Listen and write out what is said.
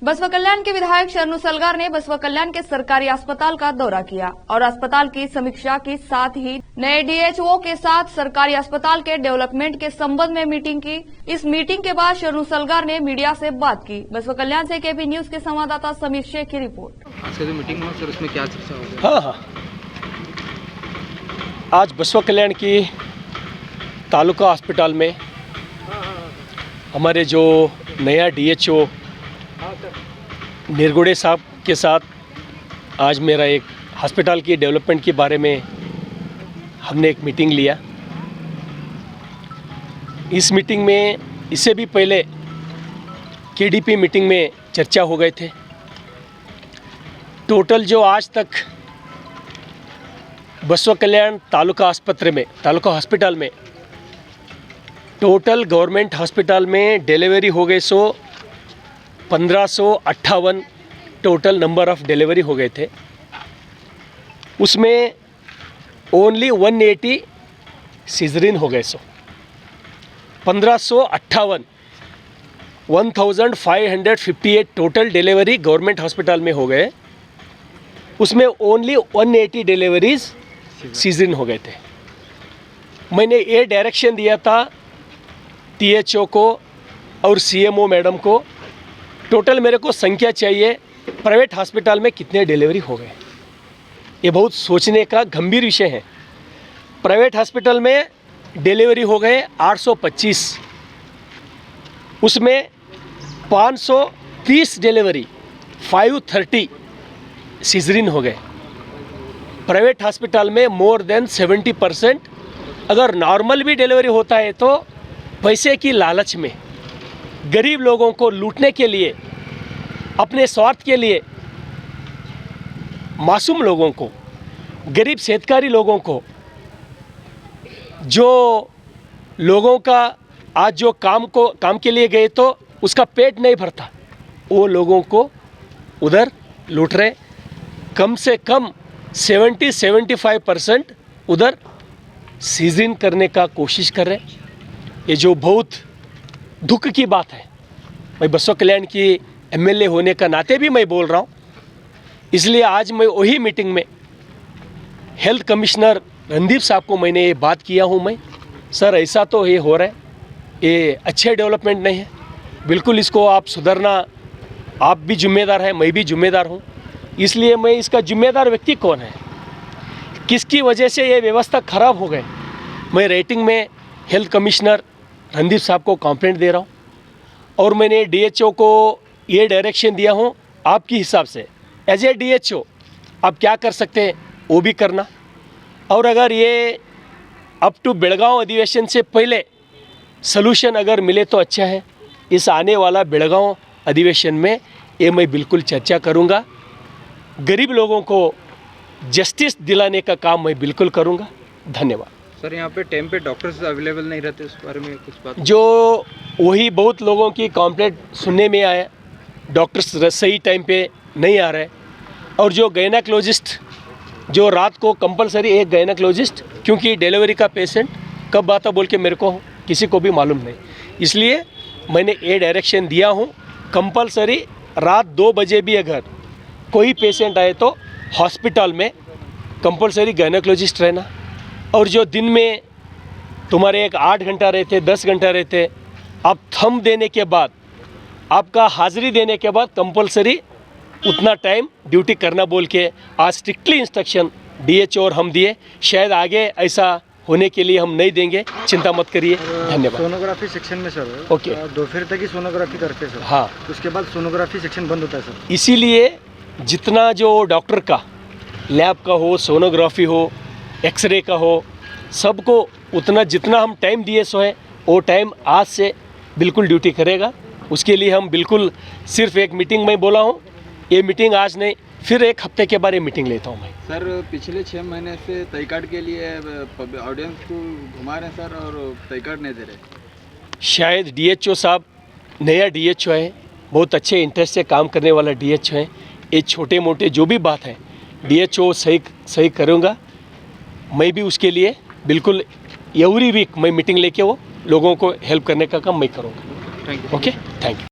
बसवा कल्याण के विधायक शरणु सलगार ने बसवा कल्याण के सरकारी अस्पताल का दौरा किया और अस्पताल की समीक्षा की, साथ ही नए डीएचओ के साथ सरकारी अस्पताल के डेवलपमेंट के संबंध में मीटिंग की। इस मीटिंग के बाद शरणु सलगार ने मीडिया से बात की। बसवा कल्याण से केपी न्यूज के संवाददाता समीर शेख की रिपोर्ट। आज का जो मीटिंग हुआ सर, उसमें क्या चर्चा होगी? हाँ, आज बसवा कल्याण की तालुका अस्पताल में हमारे जो नया डीएचओ निरगुड़े साहब के साथ आज मेरा एक हॉस्पिटल की डेवलपमेंट के बारे में हमने एक मीटिंग लिया। इस मीटिंग में इससे भी पहले केडीपी मीटिंग में चर्चा हो गए थे। टोटल जो आज तक बसवा कल्याण तालुका हॉस्पिटल में टोटल गवर्नमेंट हॉस्पिटल में डिलीवरी हो गए 1558 टोटल नंबर ऑफ डिलीवरी हो गए थे। उसमें ओनली 180 सीजरिन हो गए। 1558 1558 टोटल डिलीवरी गवर्नमेंट हॉस्पिटल में हो गए। उसमें ओनली 180 डिलीवरीज सीजरिन हो गए थे। मैंने ये डायरेक्शन दिया था टीएचओ को और सीएमओ मैडम को, टोटल मेरे को संख्या चाहिए प्राइवेट हॉस्पिटल में कितने डिलीवरी हो गए। ये बहुत सोचने का गंभीर विषय है। प्राइवेट हॉस्पिटल में डिलीवरी हो गए 825, उसमें 530 डिलीवरी 530 सीजरिन हो गए। प्राइवेट हॉस्पिटल में मोर देन 70%। अगर नॉर्मल भी डिलीवरी होता है तो पैसे की लालच में गरीब लोगों को लूटने के लिए, अपने स्वार्थ के लिए, मासूम लोगों को, गरीब शेतकारी लोगों को, जो लोगों का आज जो काम के लिए गए तो उसका पेट नहीं भरता, वो लोगों को उधर लूट रहे। कम से कम 70-75% उधर सीजरिन करने का कोशिश कर रहे। ये जो बहुत दुख की बात है। मैं बसवा कल्याण की एमएलए होने का नाते भी मैं बोल रहा हूँ। इसलिए आज मैं वही मीटिंग में हेल्थ कमिश्नर रणदीप साहब को मैंने ये बात किया हूँ। मैं सर ऐसा तो ये हो रहा है, ये अच्छे डेवलपमेंट नहीं है, बिल्कुल इसको आप सुधरना, आप भी जिम्मेदार हैं, मैं भी जिम्मेदार हूँ। इसलिए मैं इसका जिम्मेदार व्यक्ति कौन है, किसकी वजह से ये व्यवस्था खराब हो गई, मैं रेटिंग में हेल्थ कमिश्नर रणदीप साहब को कंप्लेंट दे रहा हूँ। और मैंने डीएचओ को ये डायरेक्शन दिया हूँ, आपकी हिसाब से एज ए डीएचओ आप क्या कर सकते हैं वो भी करना। और अगर ये अप टू बेलगांव अधिवेशन से पहले सलूशन अगर मिले तो अच्छा है। इस आने वाला बेलगांव अधिवेशन में ये मैं बिल्कुल चर्चा करूँगा। गरीब लोगों को जस्टिस दिलाने का काम मैं बिल्कुल करूँगा। धन्यवाद। सर, यहाँ पे टाइम पे डॉक्टर्स अवेलेबल नहीं रहते, उस बारे में कुछ बात? जो वही बहुत लोगों की कंप्लेंट सुनने में आया, डॉक्टर्स सही टाइम पे नहीं आ रहे। और जो गायनेकोलॉजिस्ट, जो रात को कंपलसरी एक गायनेकोलॉजिस्ट, क्योंकि डिलीवरी का पेशेंट कब आता बोल के मेरे को किसी को भी मालूम नहीं। इसलिए मैंने ये डायरेक्शन दिया हूँ, कंपलसरी रात 2 बजे भी अगर कोई पेशेंट आए तो हॉस्पिटल में कंपलसरी गायनेकोलॉजिस्ट रहना। और जो दिन में तुम्हारे एक 8 घंटा रहते, 10 घंटा रहते, आप थंब देने के बाद, आपका हाजिरी देने के बाद कंपलसरी उतना टाइम ड्यूटी करना बोल के आज स्ट्रिक्टली इंस्ट्रक्शन डीएचओ और हम दिए। शायद आगे ऐसा होने के लिए हम नहीं देंगे, चिंता मत करिए। धन्यवाद। सोनोग्राफी सेक्शन में सर ओके, दोपहर तक ही सोनोग्राफी करते हैं सर। हाँ, उसके बाद सोनोग्राफी सेक्शन बंद होता है सर। इसीलिए जितना जो डॉक्टर का लैब का हो, सोनोग्राफी हो, एक्सरे का हो, सबको उतना जितना हम टाइम दिए सो है वो टाइम आज से बिल्कुल ड्यूटी करेगा। उसके लिए हम बिल्कुल सिर्फ एक मीटिंग में बोला हूँ, ये मीटिंग आज नहीं, फिर एक हफ्ते के बाद ये मीटिंग लेता हूँ मैं। सर, पिछले 6 महीने से तय कार्ड के लिए ऑडियंस को घुमा रहे हैं सर, और तय कार्ड नहीं दे रहे। शायद डीएचओ साहब नया डीएचओ है, बहुत अच्छे इंटरेस्ट से काम करने वाला डीएचओ है। ये छोटे मोटे जो भी बात है डीएचओ सही करूँगा। मैं भी उसके लिए बिल्कुल एवरी वीक मैं मीटिंग लेके वो लोगों को हेल्प करने का काम मैं करूँगा। Thank you. Okay, thank you.